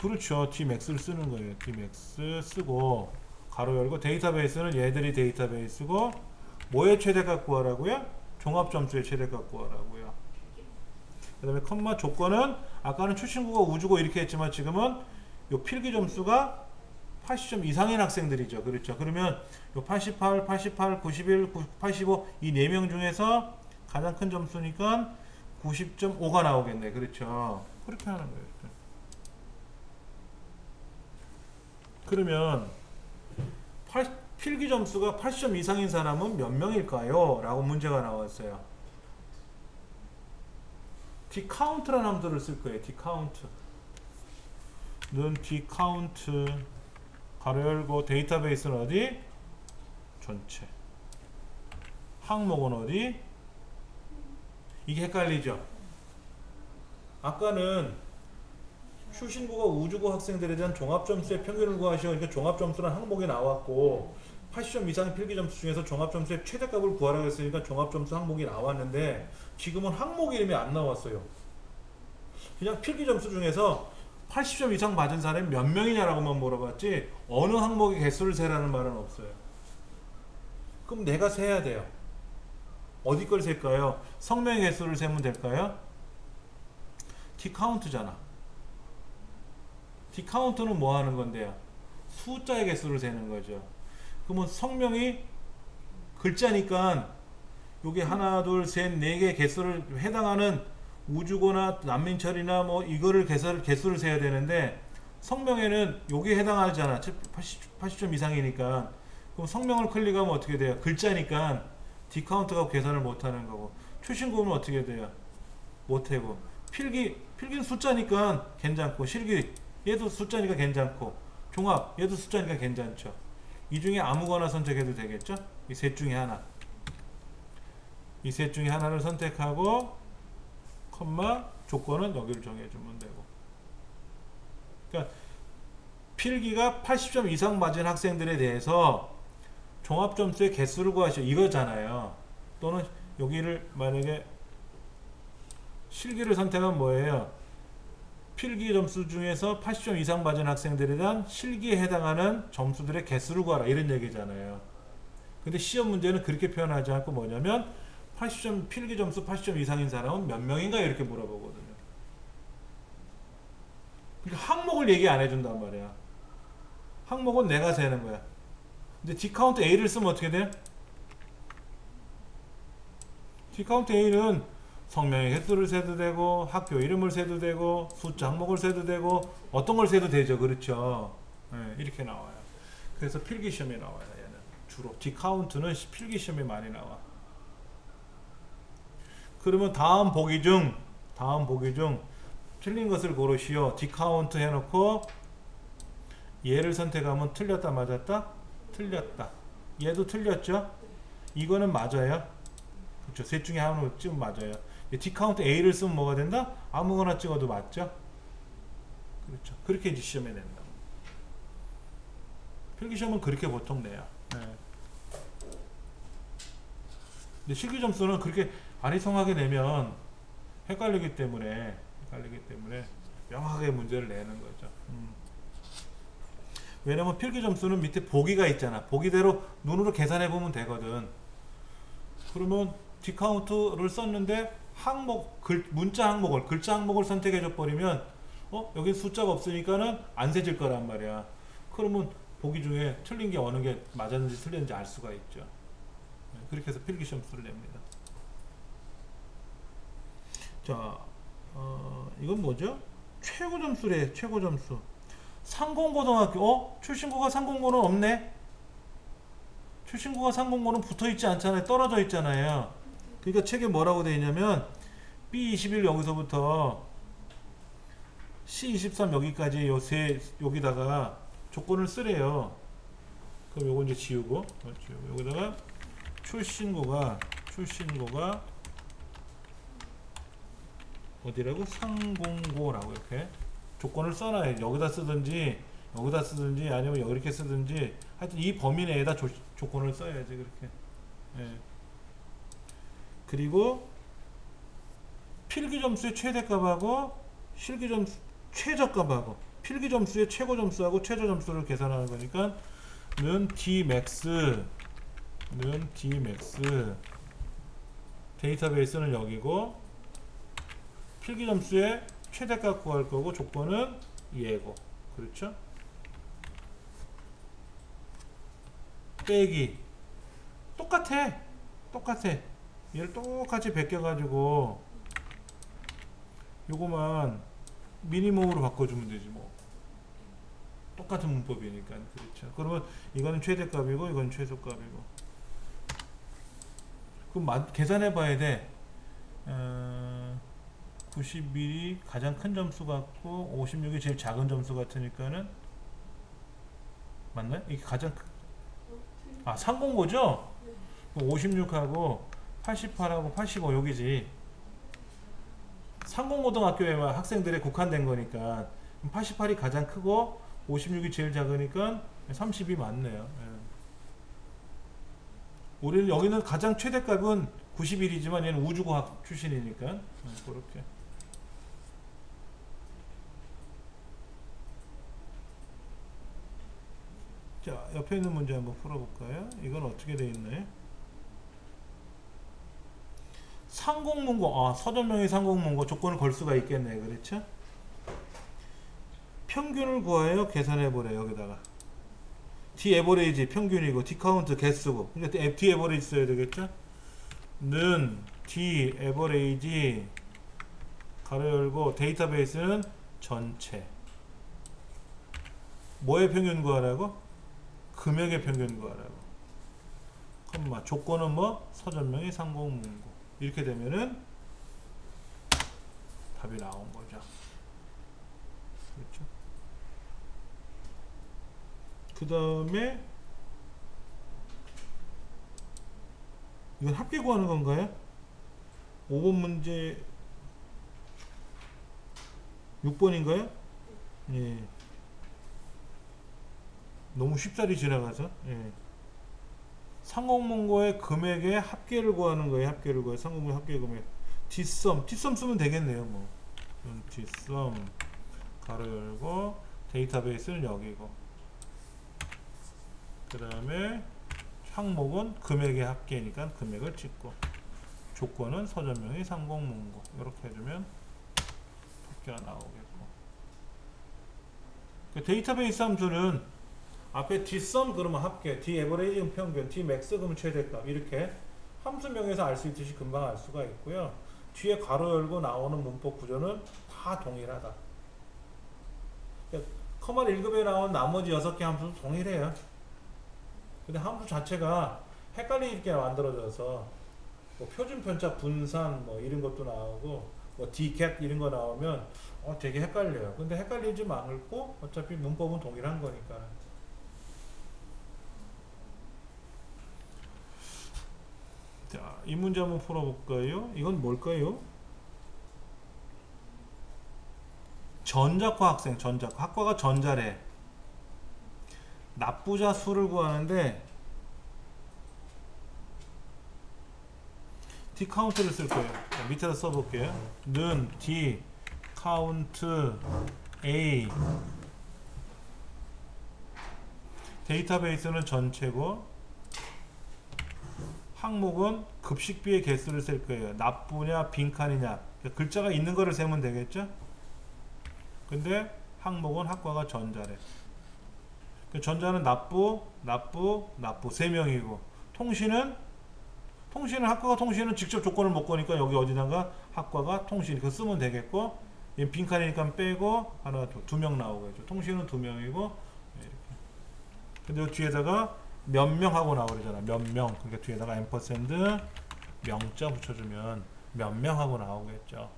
그렇죠. Dmax를 쓰는 거예요. Dmax 쓰고 가로 열고, 데이터베이스는 얘들이 데이터베이스고, 뭐의 최대값 구하라고요? 종합 점수의 최대값 구하라고요. 그 다음에 컴마 조건은 아까는 출신국어 우주고 이렇게 했지만 지금은 요 필기 점수가 80점 이상인 학생들이죠. 그렇죠. 그러면 요 88, 88, 91, 85 이 4명 중에서 가장 큰 점수니까 90.5가 나오겠네. 그렇죠. 그렇게 하는 거예요. 그러면 필기 점수가 80점 이상인 사람은 몇 명일까요? 라고 문제가 나왔어요. Dcount라는 함수를 쓸 거예요. Dcount. 는 Dcount 가로 열고, 데이터베이스는 어디? 전체. 항목은 어디? 이게 헷갈리죠? 아까는 출신국어 우주고 학생들에 대한 종합점수의 평균을 구하시오. 그러니까 종합점수란 항목이 나왔고, 80점 이상의 필기점수 중에서 종합점수의 최대값을 구하라고 했으니까 종합점수 항목이 나왔는데, 지금은 항목 이름이 안 나왔어요. 그냥 필기점수 중에서 80점 이상 맞은 사람이 몇 명이냐라고만 물어봤지 어느 항목의 개수를 세라는 말은 없어요. 그럼 내가 세야 돼요. 어디 걸 셀까요? 성명의 개수를 세면 될까요? Dcount잖아. Dcount는 뭐 하는 건데요? 숫자의 개수를 세는 거죠. 그러면 성명이 글자니까 요게 하나, 둘, 셋, 네 개 개수를 해당하는 우주고나 난민철이나 뭐 이거를 개수를 세야 되는데, 성명에는 요게 해당하잖아. 80점 이상이니까. 그럼 성명을 클릭하면 어떻게 돼요? 글자니까 Dcount가 계산을 못하는 거고, 출신국은 어떻게 돼요? 못하고, 필기는 숫자니까 괜찮고, 실기 얘도 숫자니까 괜찮고, 종합 얘도 숫자니까 괜찮죠. 이 중에 아무거나 선택해도 되겠죠? 이 셋 중에 하나. 이 셋 중에 하나를 선택하고, 컴마 조건은 여기를 정해주면 되고. 그러니까 필기가 80점 이상 맞은 학생들에 대해서 종합점수의 개수를 구하시오 이거잖아요. 또는 여기를 만약에 실기를 선택하면 뭐예요? 필기 점수 중에서 80점 이상 맞은 학생들에 대한 실기에 해당하는 점수들의 개수를 구하라 이런 얘기잖아요. 근데 시험 문제는 그렇게 표현하지 않고 뭐냐면 80점 필기 점수 80점 이상인 사람은 몇 명인가 이렇게 물어보거든요. 그러니까 항목을 얘기 안 해준단 말이야. 항목은 내가 세는 거야. 근데 Dcount A를 쓰면 어떻게 돼? Dcount A는 성명의 개수를 세도 되고, 학교 이름을 세도 되고, 숫자 항목을 세도 되고, 어떤 걸 세도 되죠. 그렇죠. 네, 이렇게 나와요. 그래서 필기시험에 나와요. 얘는 주로 Dcount는 필기시험에 많이 나와. 그러면 다음 보기 중 틀린 것을 고르시오. Dcount 해놓고 얘를 선택하면 틀렸다 맞았다? 틀렸다. 얘도 틀렸죠? 이거는 맞아요. 그렇죠. 셋 중에 하나는 지금 맞아요. D카운트 A를 쓰면 뭐가 된다? 아무거나 찍어도 맞죠? 그렇죠. 그렇게 이제 시험에 낸다. 필기시험은 그렇게 보통 내요. 네. 근데 실기점수는 그렇게 아리송하게 내면 헷갈리기 때문에 명확하게 문제를 내는 거죠. 왜냐면 필기점수는 밑에 보기가 있잖아. 보기대로 눈으로 계산해 보면 되거든. 그러면 D카운트를 썼는데 문자 항목을, 글자 항목을 선택해 줘 버리면 여기 숫자가 없으니까는 안 세질 거란 말이야. 그러면 보기 중에 틀린 게 어느 게 맞았는지 틀렸는지 알 수가 있죠. 그렇게 해서 필기시험수를 냅니다. 자, 이건 뭐죠? 최고점수래. 최고점수. 상공고등학교. 출신고가 상공고는 없네. 출신고가 상공고는 붙어있지 않잖아요. 떨어져 있잖아요. 그러니까 책에 뭐라고 되어 있냐면 B21 여기서부터 C23 여기까지 여기다가 조건을 쓰래요. 그럼 요거 이제 지우고 여기다가 출신고가 어디라고? 상공고라고 이렇게 조건을 써놔요. 여기다 쓰든지 아니면 이렇게 쓰든지 하여튼 이 범위 내에다 조건을 써야지 그렇게. 예. 그리고 필기점수의 최대값하고 실기점수 최저값하고 필기점수의 최고점수하고 최저점수를 계산하는 거니까 는 Dmax 데이터베이스는 여기고 필기점수의 최대값 구할 거고 조건은 얘고 그렇죠? 빼기 똑같아 얘를 똑같이 베껴가지고 요거만 미니멈으로 바꿔주면 되지 뭐 똑같은 문법이니까 그렇죠. 그러면 이거는 최대값이고 이건 최소값이고 그럼 계산해 봐야 돼. 91이 가장 큰 점수 같고 56이 제일 작은 점수 같으니까는 맞나요? 이게 가장 상공고죠? 56하고 88하고 85 여기지. 상공고등학교에만 학생들의 국한된 거니까 88이 가장 크고 56이 제일 작으니까 30이 맞네요. 우리는 여기는 가장 최대값은 91이지만 얘는 우주과학 출신이니까 그렇게. 자, 옆에 있는 문제 한번 풀어볼까요? 이건 어떻게 되어 있나요? 상공문고, 서점명의 상공문고 조건을 걸 수가 있겠네, 그렇죠? 평균을 구하여 계산해보래, 여기다가. D 에버레이지 평균이고, D 카운트 개수고. 그러니까 D 에버레이지 써야 되겠죠? 는 D 에버레이지 가로 열고, 데이터베이스는 전체. 뭐의 평균 구하라고? 금액의 평균 구하라고. 그럼 조건은 뭐? 서점명의 상공문고. 이렇게 되면은 답이 나온 거죠. 그렇죠? 그 다음에 이건 합계 구하는 건가요? 5번 문제 6번인가요? 예. 너무 쉽사리 지나가서. 예. 상공문고의 금액의 합계를 구하는 거예요. 합계를 구해. 상공문 합계 금액. 뒷섬 쓰면 되겠네요. 뭐. 뒷섬 가로 열고 데이터베이스는 여기고. 그 다음에 항목은 금액의 합계니까 금액을 찍고. 조건은 서점명의 상공문고. 이렇게 해주면 합계가 나오겠고. 그 데이터베이스 함수는 앞에 D썸 그러면 합계, D에버레이지는 평균, D맥스 그러면 최대값 이렇게 함수명에서 알 수 있듯이 금방 알 수가 있고요. 뒤에 가로 열고 나오는 문법 구조는 다 동일하다. 그러니까 커먼 1급에 나온 나머지 6개 함수도 동일해요. 근데 함수 자체가 헷갈리게 만들어져서 뭐 표준 편차 분산 뭐 이런 것도 나오고 뭐 Dcat 이런 거 나오면 되게 헷갈려요. 근데 헷갈리지 않고 어차피 문법은 동일한 거니까. 자, 이 문제 한번 풀어볼까요? 이건 뭘까요? 전자과 학생, 전자과. 학과가 전자래. 납부자 수를 구하는데 D 카운트를 쓸 거예요. 자, 밑에다 써볼게요. 는 D 카운트 A. 데이터베이스는 전체고 항목은 급식비의 개수를 쓸 거예요. 납부냐 빈칸이냐. 글자가 있는 거를 세면 되겠죠? 근데 항목은 학과가 전자래. 전자는 납부 3명이고 통신은 학과가 통신은 직접 조건을 못 거니까 여기 어디다가 학과가 통신 그거 쓰면 되겠고 빈칸이니까 빼고 하나 2명 나오겠죠. 통신은 2명이고 이렇게. 근데 여기 뒤에다가 몇 명 하고 나오잖아. 몇 명. 그러니까 뒤에다가 앰퍼샌드 명자 붙여주면 몇 명 하고 나오겠죠.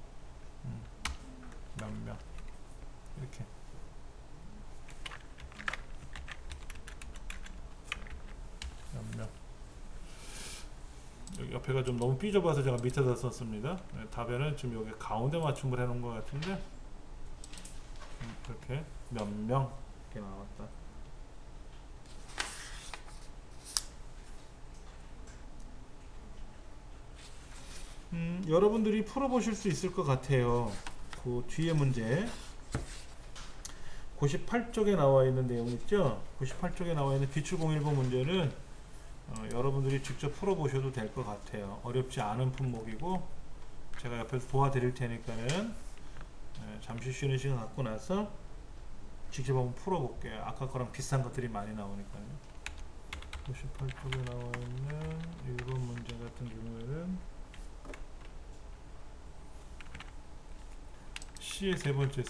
몇 명. 이렇게. 몇 명. 여기 옆에가 좀 너무 삐져봐서 제가 밑에다 썼습니다. 네, 답에는 지금 여기 가운데 맞춤을 해놓은 것 같은데 그렇게 몇 명 이렇게 나왔다. 여러분들이 풀어보실 수 있을 것 같아요. 그 뒤에 문제 98쪽에 나와 있는 내용 있죠? 98쪽에 나와 있는 기출공일보 문제는 여러분들이 직접 풀어보셔도 될 것 같아요. 어렵지 않은 품목이고 제가 옆에서 도와드릴 테니까는 잠시 쉬는 시간 갖고 나서 직접 한번 풀어볼게요. 아까 거랑 비슷한 것들이 많이 나오니까요. 98쪽에 나와 있는 1번 문제 같은 경우에는 C의 세 번째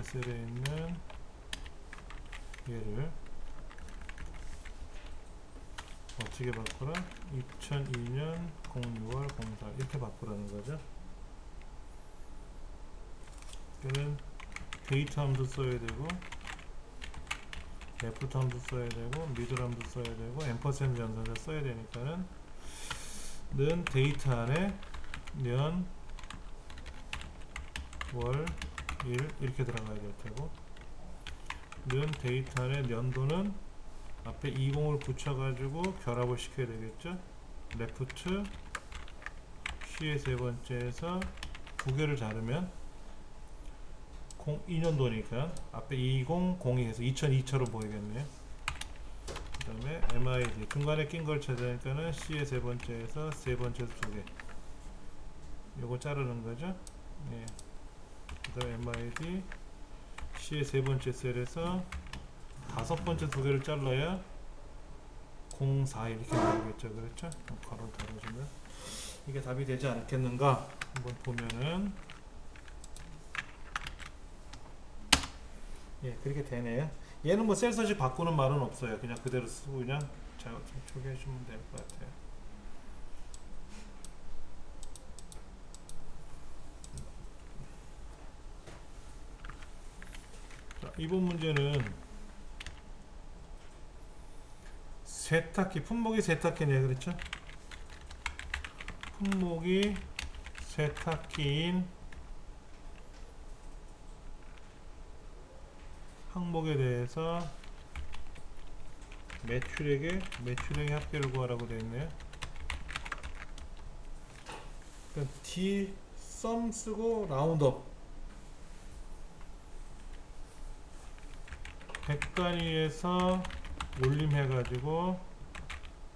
셀에 있는 얘를 어떻게 바꾸라? 2002년 06월 04 이렇게 바꾸라는 거죠. 그러면 데이터 함수 써야 되고 레프트 함수 써야 되고 미들 함수 써야 되고 앰퍼센드 연산자 써야 되니까는 는 데이터 안에 년 월, 일 이렇게 들어가야 될 테고 는 데이터 안에 년도는 앞에 20을 붙여가지고 결합을 시켜야 되겠죠. 레프트 C의 세 번째에서 두 개를 자르면 2년도니까 앞에 2002에서 2002처럼 보이겠네요. 그 다음에 MID 중간에 낀 걸 찾으니까는 C의 세 번째에서 세 번째에서 두 개 요거 자르는 거죠. 예. 그 다음에 MID C의 세 번째 셀에서 다섯 번째 두 개를 잘라야 04 이렇게 나오겠죠. 그렇죠? 괄호 달아주면 이게 답이 되지 않겠는가 한번 보면은 예 그렇게 되네요. 얘는 뭐 셀서식 바꾸는 말은 없어요. 그냥 그대로 쓰고 그냥 잘 초기해 주면 될 것 같아요. 자, 이번 문제는 세탁기, 품목이 세탁기네, 그렇죠? 품목이 세탁기인 항목에 대해서 매출액의 합계를 구하라고 되어 있네요. 그러니까 D sum 쓰고 라운드업 100단위에서 올림해 가지고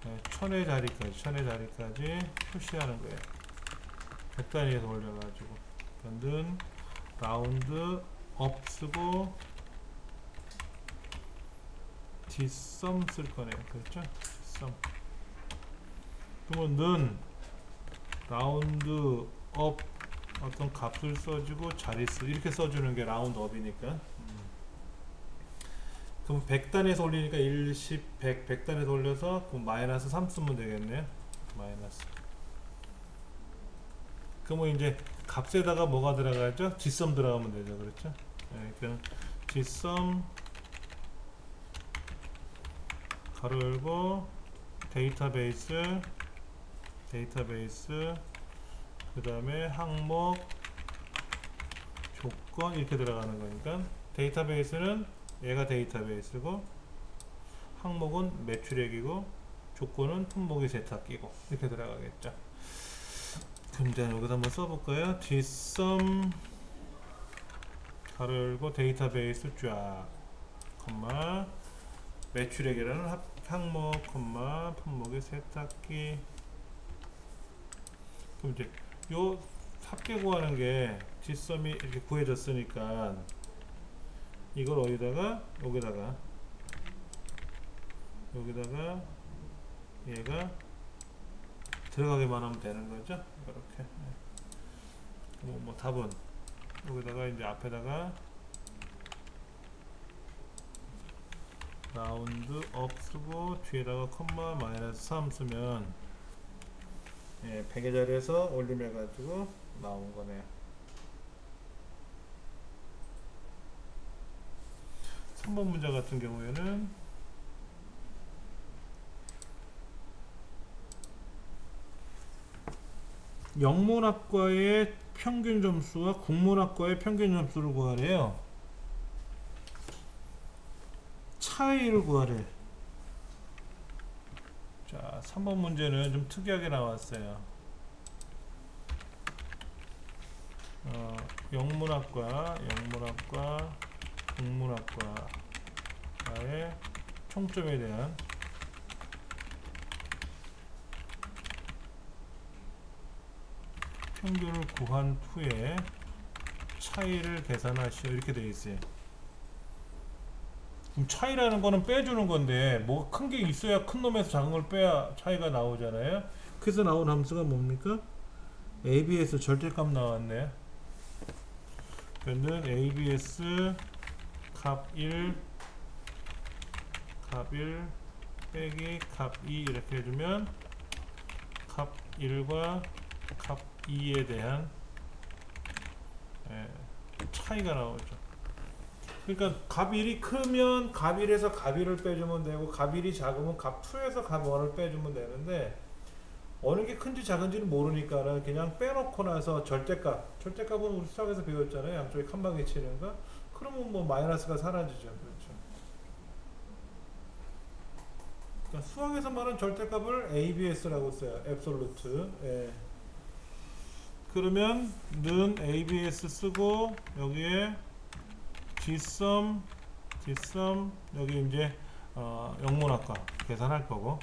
1000의 자리까지 표시하는 거예요. 100단위에서 올려 가지고 는 라운드 업 쓰고 dsum 쓸 거네요. 그렇죠? dsum. 그러면 는 라운드 업 어떤 값을 써주고 자릿수 이렇게 써주는 게 라운드 업이니까. 그럼 100단에서 올리니까 1, 10, 100, 100단에서 올려서 그럼 마이너스 3 쓰면 되겠네요. 마이너스. 그러면 이제 값에다가 뭐가 들어가죠? dsum 들어가면 되죠. 그렇죠? 네, 그럼 dsum 가로 열고 데이터베이스 그 다음에 항목 조건 이렇게 들어가는 거니까 데이터베이스는 얘가 데이터베이스고 항목은 매출액이고 조건은 품목의 세탁기고 이렇게 들어가겠죠. 그럼 이제 여기다 한번 써볼까요? 뒷섬 가로 열고 데이터베이스 쫙 콤마 매출액이라는 항목 콤마 품목의 세탁기. 그럼 이제 요 합계 구하는 게 뒷섬이 이렇게 구해졌으니까 이걸 어디다가 여기다가 얘가 들어가기만 하면 되는 거죠. 이렇게. 뭐 답은 여기다가 이제 앞에다가 라운드 업 쓰고 뒤에다가 콤마 마이너스 3 쓰면 100의 자리에서 올림해 가지고 나온 거네요. 3번 문제 같은 경우에는 영문학과의 평균 점수와 국문학과의 평균 점수를 구하래요. 차이를 구하래. 자, 3번 문제는 좀 특이하게 나왔어요. 영문학과, 국문학과의 총점에 대한 평균을 구한 후에 차이를 계산하시오 이렇게 되어 있어요. 그럼 차이라는 거는 빼주는 건데 뭐가 큰 게 있어야 큰 놈에서 작은 걸 빼야 차이가 나오잖아요. 그래서 나온 함수가 뭡니까? ABS 절대값 나왔네. 그러면 ABS 값 1 빼기 값 2 이렇게 해주면 값 1과 값 2에 대한 차이가 나오죠. 그러니까 값 1이 크면 값 1에서 값 2를 빼주면 되고 값 1이 작으면 값 2에서 값 1을 빼주면 되는데 어느 게 큰지 작은지는 모르니까 그냥 빼놓고 나서 절대값은 우리 수학에서 배웠잖아요. 양쪽에 칸막이 치는 거. 그러면 뭐 마이너스가 사라지죠. 그렇죠. 그러니까 수학에서 말하는 절대값을 ABS라고 써요. 앱솔루트. 예. 그러면 는 ABS 쓰고 여기에 뒷섬 여기 이제 영문학과 계산할 거고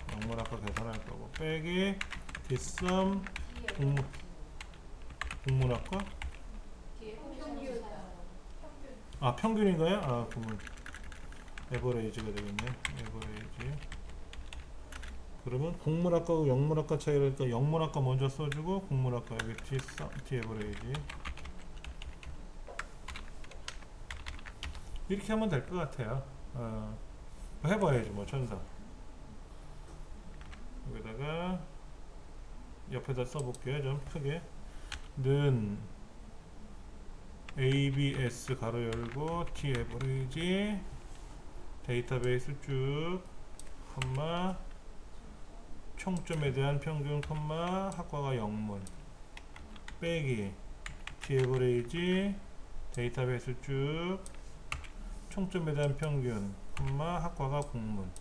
빼기 뒷섬 국문학과 평균인가요? 그러면 에버레이지가 되겠네. 에버레이지. 그러면 국문학과하고 영문학과 차이니까 영문학과 먼저 써주고 국문학과 여기 뒤 에버레이지 이렇게 하면 될 것 같아요. 해봐야지 뭐 천사. 여기다가 옆에다 써볼게요. 좀 크게 는 ABS 가로 열고 T 에버리지 데이터베이스 쭉 콤마 총점에 대한 평균 콤마 학과가 영문 빼기 T 에버리지 데이터베이스 쭉 총점에 대한 평균 콤마 학과가 국문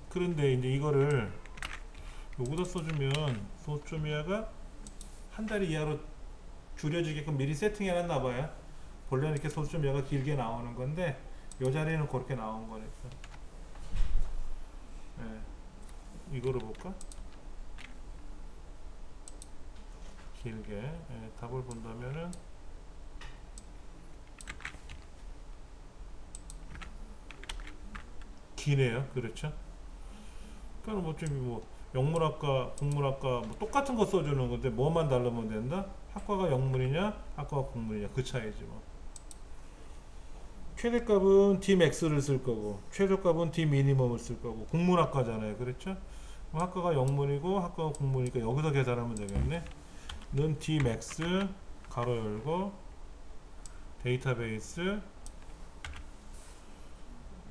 그런데 이제 이거를 여기다 써주면 소점이야가 한 달이 이하로 줄여지게끔 미리 세팅해 놨나 봐요. 본래는 이렇게 소점이야가 길게 나오는 건데 이 자리에는 그렇게 나온 거니까. 이거로 볼까? 길게 답을 본다면은 기네요. 그렇죠? 그럼 뭐 영문학과, 국문학과 뭐 똑같은 거 써주는 건데 뭐만 다르면 된다? 학과가 영문이냐, 학과가 국문이냐 그 차이지 뭐. 최대값은 Dmax를 쓸 거고 최저값은 D미니멈을 쓸 거고 국문학과잖아요. 그렇죠? 그럼 학과가 영문이고 학과가 국문이니까 여기서 계산하면 되겠네. 는 Dmax 가로 열고 데이터베이스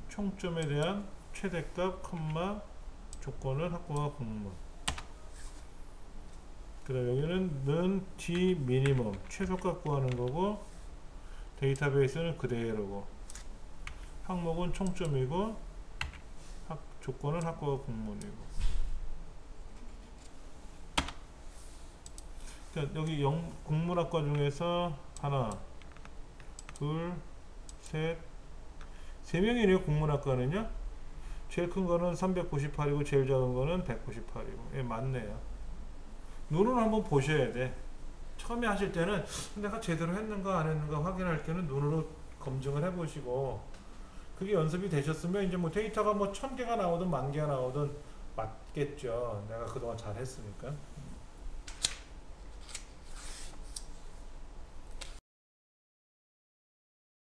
총점에 대한 최대값 콤마 조건은 학과가 국문 그다음 여기는 는 t 미니멈 최소값 구하는 거고, 데이터베이스는 그대로고, 항목은 총점이고, 조건은 학과가 공무원이고. 그러니까 여기 국문학과 중에서 하나, 둘, 셋, 세 명이네요. 국문학과는요. 제일 큰 거는 398이고 제일 작은 거는 198이고. 예, 맞네요. 눈으로 한번 보셔야 돼. 처음에 하실 때는 내가 제대로 했는가 안 했는가 확인할 때는 눈으로 검증을 해보시고, 그게 연습이 되셨으면 이제 뭐 데이터가 뭐 1000개가 나오든 10,000개가 나오든 맞겠죠. 내가 그동안 잘 했으니까.